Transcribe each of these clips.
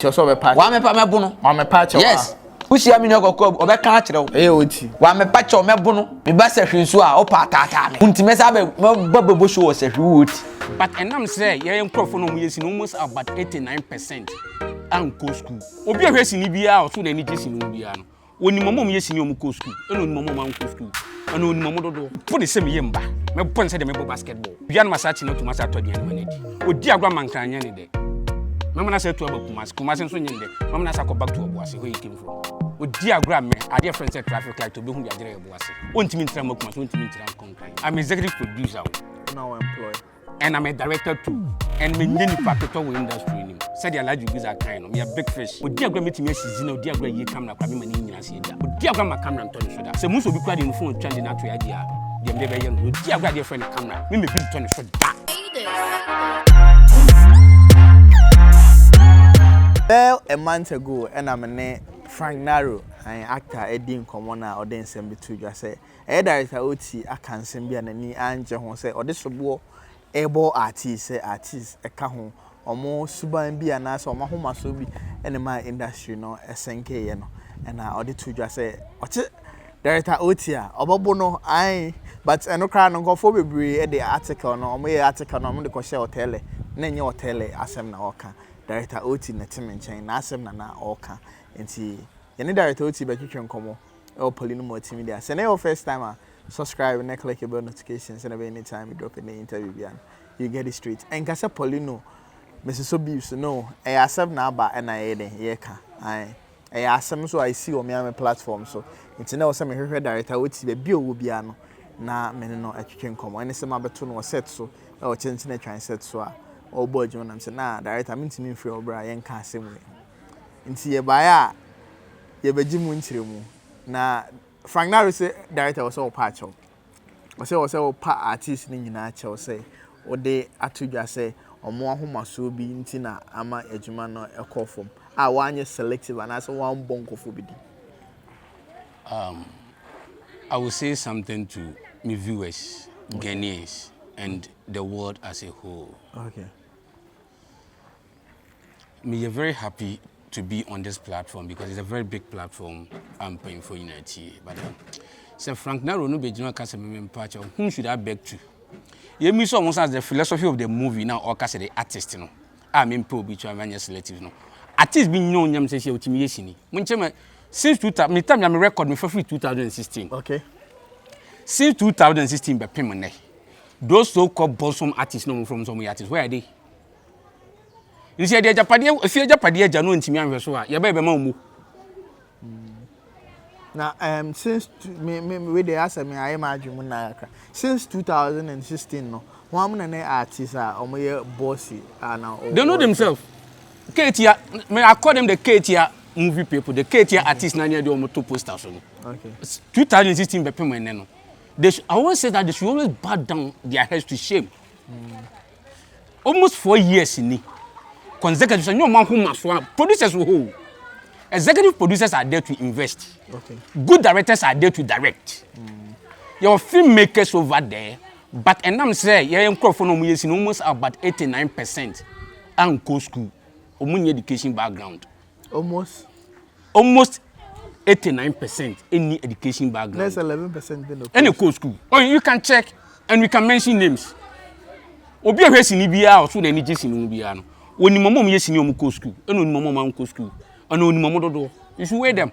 Choso be patch. Wa me pa mebo no. Wa me patch. Yes. Usia mi nyoko obe kan kire wo. Oti. Wa me patch o mebo no. Me ba sehwe nso a o pa tata me. Untime sa be babo show wo sehwe woti. But enam say ye nkrofo no mu yesi no almost about 89% an go school. Obi ahwe sini bia o so na ni jesini bia no. Oni momom yesi ni omu go school. Eno oni momom an go school. Eno oni momom dodo. For the same ye mba. Me pon say de me basketball. Bia no masachi no to masa to de ani manedi. Odi agwa mankan anya ne de. Mama na say to abakumas. Kumas nso nyinde. Mama na say go back to Obuasi where he came from. Odi agwa me ade friend say traffic light to be hu bia jere Obuasi. Ontimi ntira makumas, ontimi ntira konkan. I'm executive producer. Now employed. And I'm a director too. And me need to practice with industry name. Said the large business kind. Me a big fish. Odi agwa meeting me season. Odi agwa ye camera kwa me mani nyina se dia. Odi agwa ma camera ntoni shoda. Se muso bi kwa de phone twande na to ya dia. Dem de be ye no. Odi agwa de friend camera. Me bi ntoni shoda. Well, a month ago, and I'm a Frank Naro, an actor, Eddie Commona, or then send me to you. I say, director OT, I can't send me an any angel who say, or this war, able artist, a cajon, or more suba and be an ass or my home so be and my industry, no, a SNK, and I ordered to you. Say, what's it? Director OT, or Bobono, I, but I no crown on go for the article, no, my article, no, the Cochelle Tele, then your tele, as I'm now. Director OT na team nchen na asem na oka enti ye director OT be twetwe nkomo e Poleeno Multimedia se na your first time subscribe and click the bell notifications and anytime we drop in the interview you get it straight and ka se Poleeno Mrs. Sobius no e asem na aba na ye ka ai e asem so I see on my platform so enti na wo se me hwehwe director OT be bi owo bia no na me no atwetwe nkomo ene se ma beto no set so e o chenchen na twan set so a or boy John am say na director me ntimi free obra yen ka asem nti ye ba ya ye beji mu ntiremu na Frank Naro say director was all patch up was all part artist ni nyina che say o de atudwa say omo ahomaso bi nti na ama ejuma no ekofom a wanye selective and as one bonkofo bi di. I will say something to my viewers, Ghanaians, and the world as a whole. Okay. Me are very happy to be on this platform because it's a very big platform I'm paying for Unity. But so Frank Naro no be general cast member patch. Whom should I beg to? You miss almost as the philosophy of the movie now or cast the artist no. I mean pro be to am selective no. Artist be known nyam say ultimate yesini. Munchema since 2000 me time me record me for 2016. Okay. Since 2016 be payment. Those so-called bosom artists no from some artists where are they? You see, the Japanese, if you're Japanese, you know, in Timian, so you're baby mamu. Now, since me they ask me, I imagine since 2016, no, one and artists are my bossy now. They know themselves. Katia, may I call them the Katia movie people, the Katia artists, Nanya, the Omoto posters. Okay. 2016, be payment. I always say that they should always bow down their heads to shame. Almost 4 years in it. Consecutive, no man who must producers who executive producers are there to invest. Okay. Good directors are there to direct. Your filmmakers over there, but and I'm saying, yeah, in almost about 89% and go school, or education background. Almost 89% any education background. Less 11% any co school. Oh, you can check and we can mention names. Obi a hwesi ni bia o so na ni jesi ni bia no. Oni momom yesi ni omuko school. Eno oni momom an ko school. Eno oni momom dodo. You should weigh them.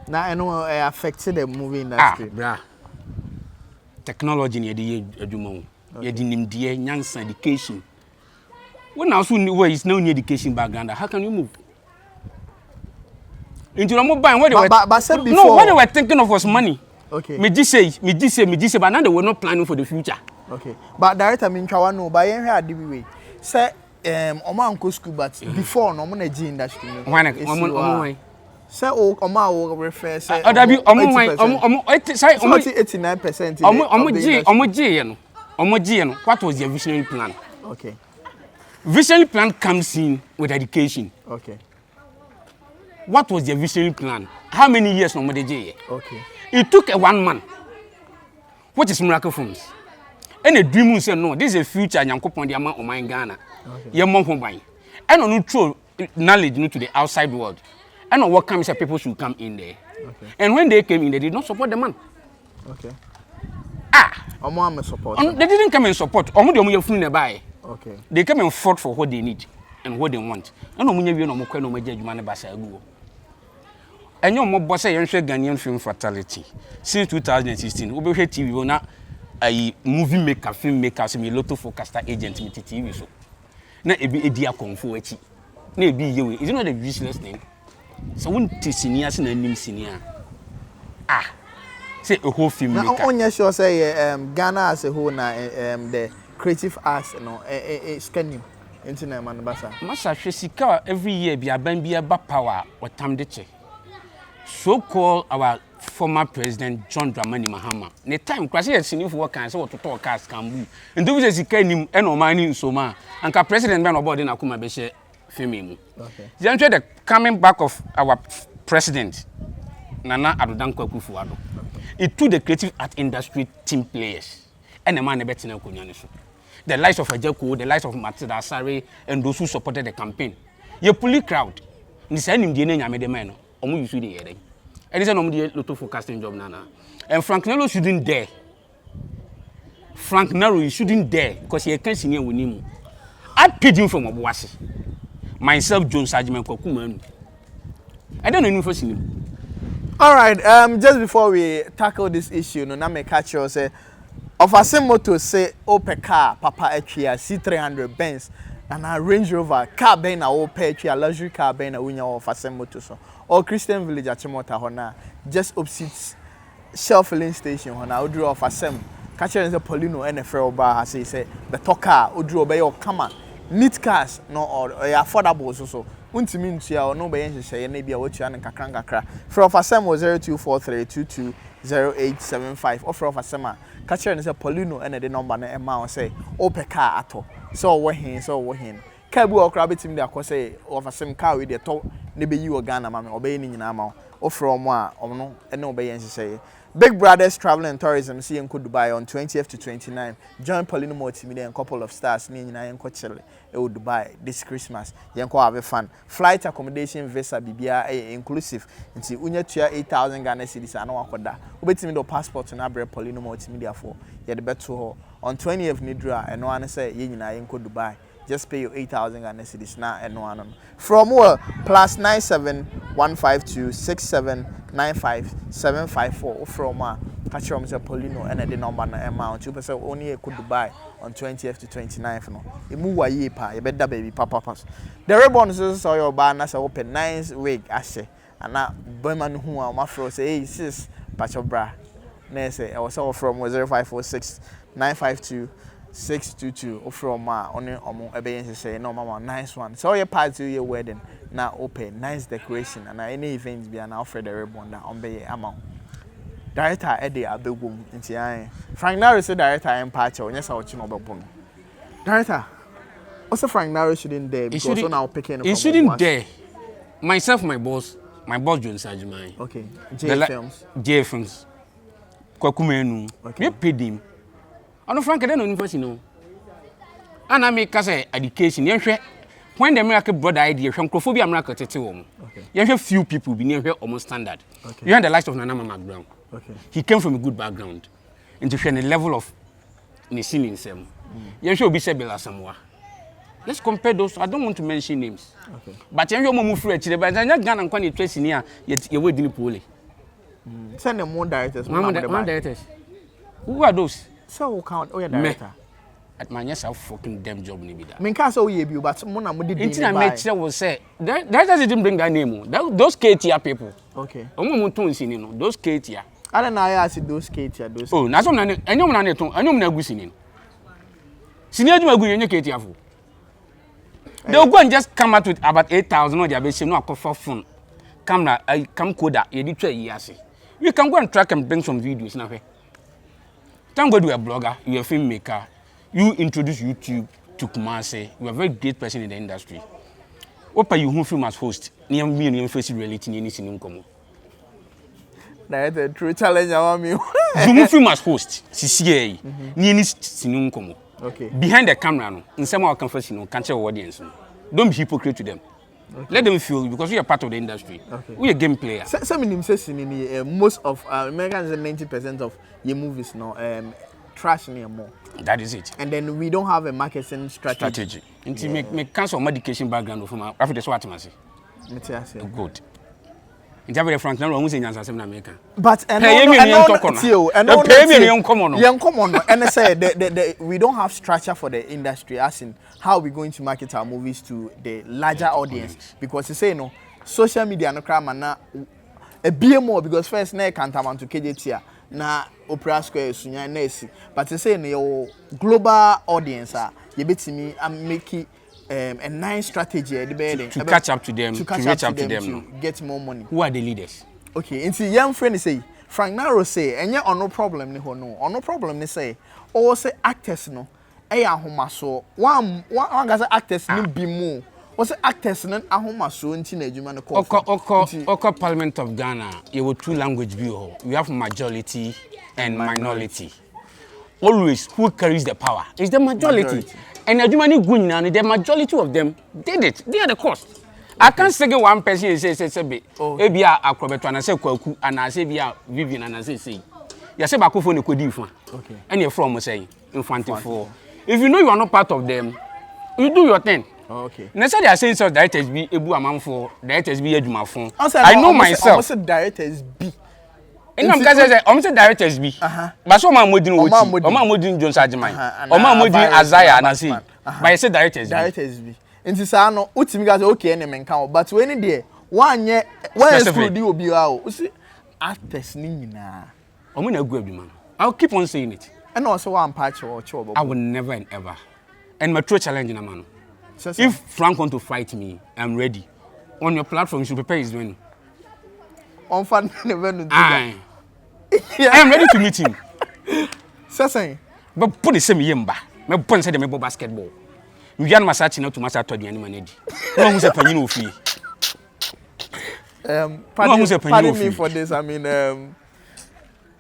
Now I know affected the movie industry. Bra. Technology ni dey adwuma wo. Ye di nimdie nyansa education. When also where is no education background, how can you move? Into the mobile where they were but said before. No, what they were thinking of was money. Okay. Me just say, but now they were not planning for the future. Okay. But director mean no, but yen here DB say Oma uncle school but before no na G industry. Why? Say Oma will refer say Odabi say 89%. Omo G no. What was their visionary plan? Okay. Visionary plan comes in with education. Okay. What was their visionary plan? How many years no G? Okay. It took a one man. What is Miracle Films? And a dream will say no, this is a future Yankopon Diama or my Ghana. Your mom from buying. And on true knowledge to the outside world. And what comes that people should come in there. Okay. And when they came in, they did not support the man. Okay. I'm support. They didn't come and support. Okay. They came and fought for what they need and what they want. And your mob boss say Ghanaian film fatality. Since 2016, we be TV on a movie maker, filmmaker, some lotto forecaster agent with TV so. Na ebi edia konfo echi. Na ebi yewe. Is it not a useless thing? So when senior na nim senior. Say a whole filmmaker. Now on sure say Ghana as a whole na the creative arts no scanning internet man basa. Masa hwesika every year bi aban bi eba power watam de che. So called our former president John Dramani Mahama. Ne time kwase ye senior for kan say what to talk cast can and do we sika nim e no man ni so ma anka president be no board na kuma be she femi mu. Okay. The coming back of our president Nana Adodankwa Akufo-Addo. It took the creative art industry team players and the man betina kunya so. The likes of Ajako, the likes of Matilda Asare and those who supported the campaign. Ye puli crowd. Ni say nim die na nyame de man no. Omo yusu de yere. And say no mo de lotto forecasting job nana. And Frank Naro shouldn't dare. Frank Naro shouldn't dare because he can't senior with him. I paid him from Obuasi. Myself Jones Ajman Kumawood. I don't know any first name. All right, just before we tackle this issue, no na me catch you say of a same motor say Opel car Papa Etria C300 Benz and a Range Rover car ben a Opel Etria luxury car ben a winya of a same motor so. Or Christian Village at Chimota Hona just opposite Shell filling station Hona Udru of a same catch you the Poleeno NFL bar as he say the car Udru obey your kama neat cars no or affordable so. Untimi ntua or no be nhye na bia wotua ne kakra for of asem 0243220875 offer of asem ka kire ne say Poleeno ene de number na ema o say Opel car ato so wo hin ka bu okra betim de akose of asem car we de to ne be yi o Ghana ma me obey ni nyina ma offer omo a omno ene obey nhye. Big Brothers Travel and Tourism see in Dubai on 20th to 29. Join Poleeno Multimedia and couple of stars near Chile Dubai this Christmas. Yanko have fun. Flight accommodation visa BBA inclusive. Until unya tua 8,000 Ghana cedis and no akoda. Ubetimi do passport to nabre Poleeno Multimedia for. Ye the beto on 20th Nidra and no one say ye nyina yanko Dubai. Just pay your 8,000 Ghana cedis now and no one. From more +97-152-6795-754 from catch from Poleeno and the number na amount 2% only could Dubai on 20th to 29th no. You move a year pa, you better baby papa pass. The ribbon is so your bar as open nice wig ashe and now Berman who are my fro say hey sis patch your bra. Say I was all from 0546-952-622 from only obeying say no mama nice one. So your part to your wedding now open nice decoration and any events be an Alfred the ribbon that on be amount. Director Eddie Abegum into Frank Naro said director Empire or yes I watch no bone. Director also Frank Naro shouldn't dare because so now picking he shouldn't dare. Myself my boss Jones Ajman. Okay. J Films. Kumawood. Okay. Me paid him. I know Frank I don't know first you know. And I make say education when the American brother idea from Crophobia America tete wom. Okay. You have few people be near here almost standard. Okay. You have the likes of Nana background. Okay. He came from a good background. Into the level of Nisini himself. You should be Sebela Samoa. Let's compare those. I don't want to mention names. Okay. But you move free but I not Ghana and Kwani trace in here yet you didn't poorly. Send them more directors. One directors. Who are those? So count oh yeah director. At my yes, fucking damn job ni bida. Me can't say we you, but Mona did. Intina Metro will say that didn't bring that name. Those KTR people. Okay. Those KTR. I don't know. I see those KTR. Those. Oh, that's what I know. I know. I go singing. Senior, you go in your KTR. They'll go and just come out with about 8,000 or their base. No, for phone. Camera, I come coda. You try yes. We can go and track and bring some videos now. Thank God you are a blogger. You are a filmmaker. You introduce YouTube to Kumasi. You are a very great person in the industry. What are you who film as host? Near me and your face reality in any income. That's a true challenge. I want me. You film as host. CCA. Near any income. Okay. Behind the camera, no. In some of our conference, no. Can't tell audience. No. Don't be hypocrite to them. Okay. Let them feel because we are part of the industry. Okay. We are game player. Some most of Americans 90% of your movies trash near more. That is it. And then we don't have a marketing strategy. Until make cancer medication background from after the SWAT masi. Good. In Japan, Frank Naro, who's in America. But and say we don't have structure for the industry, as in how we're going to market our movies to the larger audience. Because you say social media no crime na a bit more because first na can't amount to KJT na Opera Square sunya na but you say your global audience you bet me I'm making a nice strategy to catch up to them, to reach up to them, to get more money. Who are the leaders? Okay, and see, young friend say, Frank Naro say, and yet no problem, no problem, they say, or say actors, no, home so one guy's actors, no be more. What's actors, no, home so in teenage human. Oko Parliament of Ghana, you have 2 language bureau. We have majority and minority. Always, who carries the power? It's the majority. And the majority of them did it. They are the cost. I can't say one person say maybe acrobat and I say Kwaku and I say Vivian and I say you say Bakufo ne kodi fa. Okay. And you're from say infantile for. If you know you are not part of them, you do your thing. Okay. Next they are saying so directors be ebu amam for directors be eduma for. I know myself. I said directors be. And I'm say I'm say directors be. But so man modin Oti. O man modin Jones Ajiman. O man modin Azaya na say. But I say directors be. Nti sa no utimi ga say okay na menka o but when dey one year when school di obi a o see actors ni nyina omo na gu aduma. I'll keep on saying it. And also one patch or chobo. I will never and ever. And my true challenge na man. If Frank want to fight me, I'm ready. On your platform you should prepare his doing. On fan never do that. I am ready to meet him. Say but put the same yemba. Me pon say dem basketball. We yan masachi na to masa to the manedi. No who say panyin ofi. Pardon me for this. I mean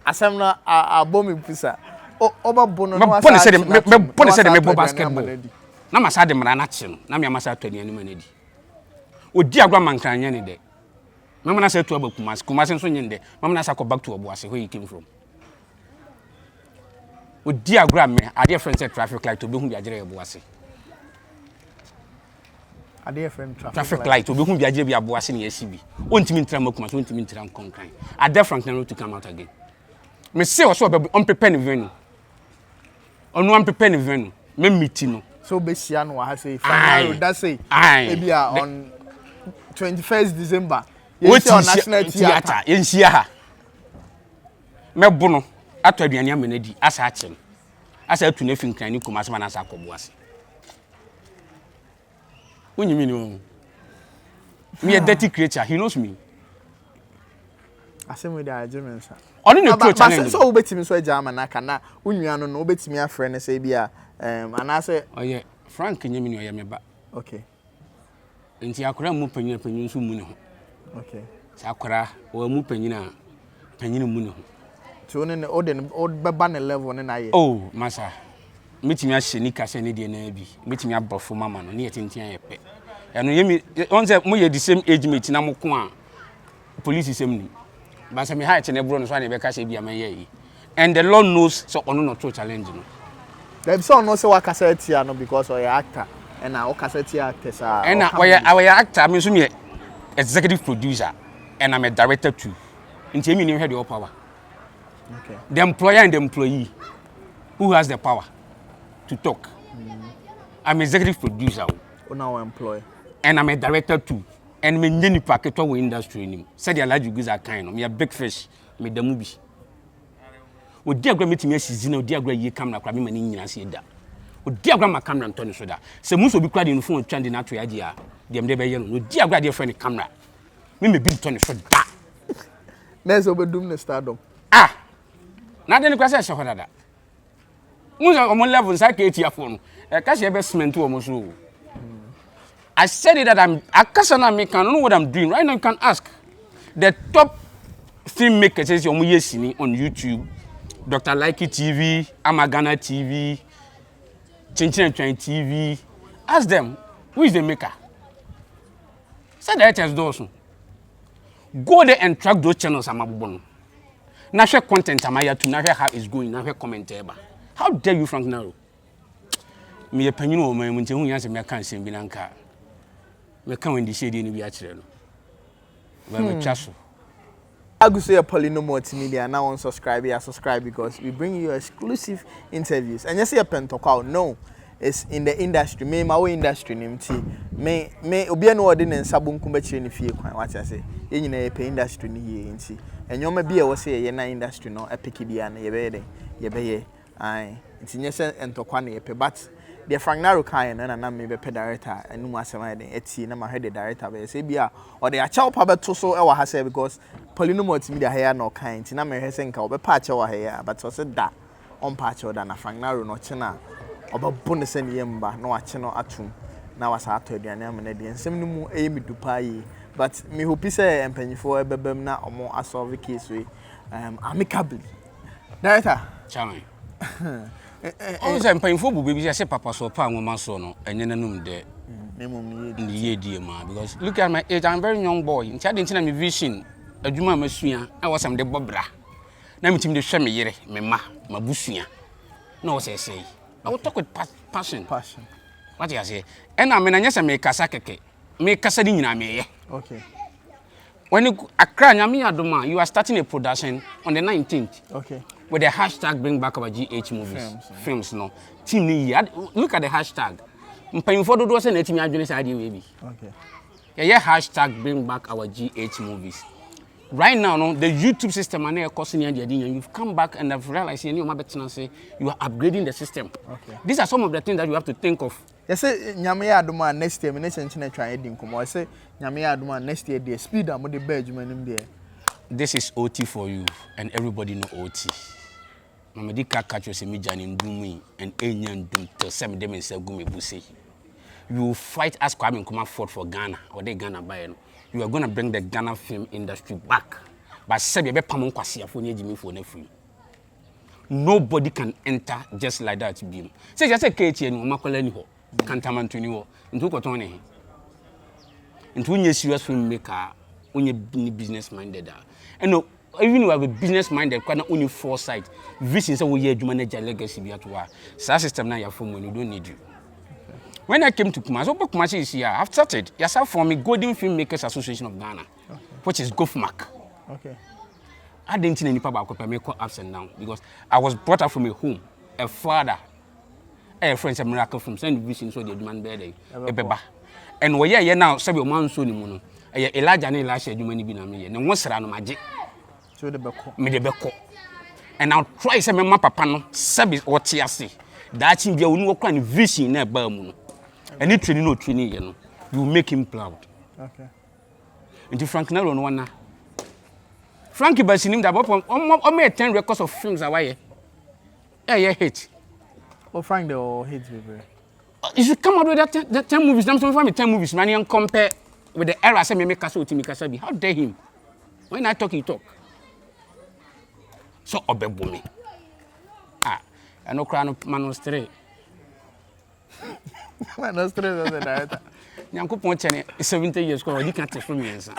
asamna abomi pisa. Oba bono no wasa. Me pon say dem basketball. Na masa de mra na chi no. Na me masa to the manedi. Odi agwa mankanya ne de. Mama na say to abakumas. Kumas nso nyende. Mama na say go back to Obuasi where he came from. Odi agwa me ade friend say traffic light to be hu bi agere Obuasi. Ade friend traffic light to be hu bi agere bi Obuasi na yesi bi. Ontimi ntra makumas, ontimi ntra nkonkan. Ade Frank Naro to come out again. Me say also on prepare the venue. On one prepare the venue. Me meeting no. So be sia no ha say Frank that say maybe on 21st December. What is national theater? Yensia. Me bono ato aduane amenadi asa ache. Asa atu na finkan ni Kumasi na asa Kobuasi. Unyimi no. Me a dirty creature, he knows me. Asem with the German sir. Oni no pro challenge. So obetimi so German aka na unuano no obetimi afre ne say bia anase oh yeah Frank nyemi no ya meba. Okay. Nti akora mu panyin so mu ne ho. Okay. Sakora o mu panyin mu ne ho. So ne beba ne level ne na ye. Oh masa. Metimi a sheni ka se ne de na bi. Metimi abofo mama no ne yetintin ayepe. Eno yemi on say mo ye the same age mate na mo ko a police sem ni. Ba say me height ne bro no so na be ka se bia man ye. And the Lord knows so ono no to challenge no. There so no say wa cassette here no because or actor and na o cassette actors are. And our actor me so me executive producer and I'm a director too. Nti me head your power. Okay. The employer and the employee who has the power to talk. I'm executive producer. Now employee. And I'm a director too. And me nyeni packet to industry nim. Said the large goods are kind. Me a big fish. Me the movie. O diagram metimi asizina o diagram ye camera kwa me mani nyina se da. O diagram ma camera ntoni so da. Se mu so bi kwa de no phone twande na to yaje a dem de be ye no. O diagram de friend camera. Me bi ntoni so da. Next obedum ne stardom. Ah. Na de ni kwa se hwe dada. Mu so o level sa ka etia phone. E ka se be cement o mo so. I said it that I can know what I'm doing. Right now you can ask the top filmmakers on YouTube. Dr. Likey TV, Amagana TV, Chinchin TV. Ask them, who is the maker? Say directors do. Go there and track those channels amabubono. Na share content amaya to na how it's going, na comment eba. How dare you, Frank Naro? Me a penny no man when you answer me can sing binanka. Me can when the shady ni bi achire no. Ba me chaso. I go say Poleeno Multimedia now on subscribe because we bring you exclusive interviews. And you say a pentokao, no. It's in the industry. Me my own industry nimti. Me obi anu ode ne nsabon kumbachi ni fie kwan what I say. Ye nyina ye pe industry ni ye nti. Enyo ma bia wo say ye na industry no epiki bia na ye be de. Ye be ye. Ai. Nti nye se entokwa na ye pe but the Frank Naro kan na me be pe director enu mu asema de eti na ma hwe the director be say bia or the acha pa beto so e wa ha say because Poleeno Multimedia here no kan nti na me hwe say nka obepa acha wa here but so say da on pa acha da na Frank Naro no chena obabu ne se ne yemba na wa che no atum na wasa ato aduane am na de nsem no mu eyemi dupa yi but me hope say empanyifo ebebem na omo asolve case we amicably director chama always empanyifo bu baby say papa so pa nwoma so no enye nanum de memum ye die ma because look at my age, I'm a very young boy nti ade nti na me vision adwuma masua I was am de bobra na metim de hwe me yere me ma mabusua na wo say I will talk with passion. What you say? And I mean, I just make kasa keke. Make kasa di nyina me ye. Okay. When you Accra Nyame Adoma, you are starting a production on the 19th. Okay. With the hashtag bring back our GH movies. Films no. Team ni look at the hashtag. Mpanyimfo dodo say na team adwene say ade we bi. Okay. Yeah, hashtag bring back our GH movies. Right now, no, the YouTube system and you've come back and have realized you are upgrading the system. Okay. These are some of the things that you have to think of. Yes, say Nyame Adoma next year, me next try edin komo. I say Nyame Adoma next year the speed am the bedroom there. This is OT for you, and everybody know OT. Mamadi ka catch you say me jani ndumi and enyan dum to sem dem and say gumi busi. You fight as Kwame Nkrumah fought for Ghana or they Ghana buy no. You are going to bring the Ghana film industry back. But nobody can enter just like that. Say just a KT and Makolani ho, Cantamantuni, into Cotone. Into when you're serious filmmaker, when you're business minded. And no, even you have a business minded, quite only foresight, vision so we manage legacy be at war. So system now your phone when you don't need you. When I came to Kumawood is here, I've started yourself for me Golden Filmmakers Association of Ghana, which is GOFMAC. Okay. I didn't see any people make ups and downs because I was brought up from a home, a father, a friend, a miracle from Saint Vincent, so the demand better, a beba. And we are now, several months soon, mono, a Elijah and Elisha, you may be a million, and once around magic. So the beko. Me the beko. And I'll try some map panel, service or TRC. That's in the only kind of vision in a Bermuno. And it training no training, you know, you make him proud. Okay. And Frank Naro no one. Frankie by him that on me 10 records of films away. Yeah, hate. Oh, Frank they all hate people. You should come out with that 10 movies. I'm talking about 10 movies, man, and compare with the era say me make Kaso to me Kasabi. How dare him? When I talk, he talk. So obey me. Ah, I no crown man straight. Man, no stress as a director. Nyankopon chene 70 years ago, you can't tell from me. So,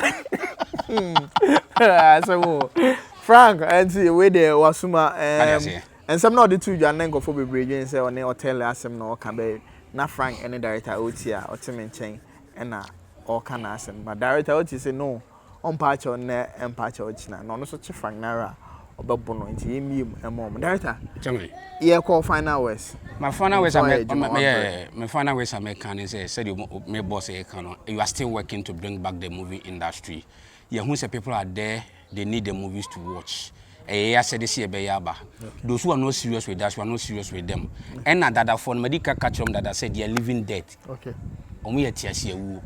Frank, and see where there was Suma and some not the two Janengo for be bridging say on the hotel as him no can be not Frank any director Otia or Tim Chain and all can ask him. But director Oti say no on patch on there and patch Ochina, no such a Frank Nara or Babono into him and mom. Director, yeah, call final words. My final words my final words I make said you may boss you are still working to bring back the movie industry. Yeah, who say people are there, they need the movies to watch. I said this year Bayaba. Those who are not serious with us, we are not serious with them. And that for medical catch them that I said they are living dead. Okay. Okay.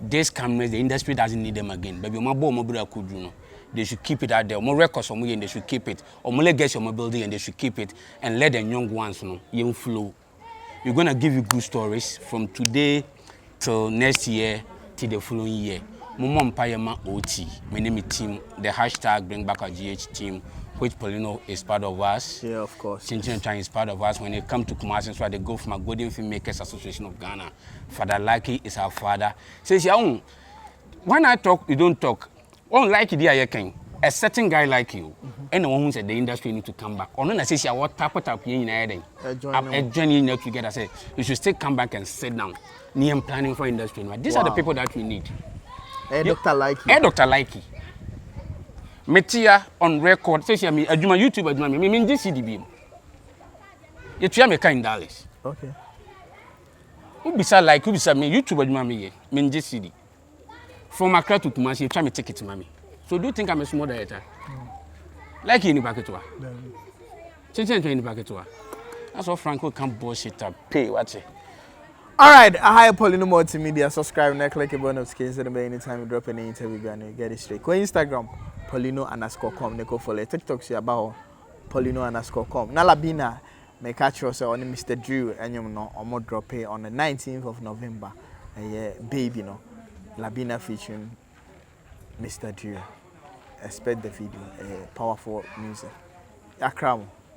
These cameras, the industry doesn't need them again. Baby, my boy, my brother could do no. They should keep it out there. More records on and they should keep it. Or more legacy on my building and they should keep it. And let the young ones know, young flow. We're gonna give you good stories from today till next year till the following year. Mumma Mpayema OT. My name is team. The hashtag bring back our GH team, which Poleeno is part of us. Yeah, of course. Chinchin is part of us. When they come to Kumawood, so they go from a Golden Filmmakers Association of Ghana. Father Lucky is our father. Says, when I talk, you don't talk. Unlike the other king, a certain guy like you, and the one who said the industry need to come back. Or not, I say, what tap in joining together. Say, you should still come back and sit down. Near planning for industry. These are the people that we need. Dr. Likey. Dr. Likey. Metia on record, say, I mean, YouTube, I mean, this CDB. It's your kind dollars. Okay. Who beside like who beside me? YouTube, I mean, this CD. From Accra to Kumasi, you try me take it to mommy. So do you think I'm a small director? Like in the bucket to her. Change in the bucket to her. That's what Franco can't bullshit up. Pay what's it? All right, I hire Poleeno Multimedia. Subscribe and click the button notification so that anytime you drop any interview, you get it straight. Go Instagram, Poleeno_com. They go follow TikTok. See about Poleeno_com. Nalabina, may catch us on Mr. Drew and you know, or more drop it on the 19th of November. Yeah, baby, no. Labina featuring Mr. Drew. Expect the video. Powerful music. Akram.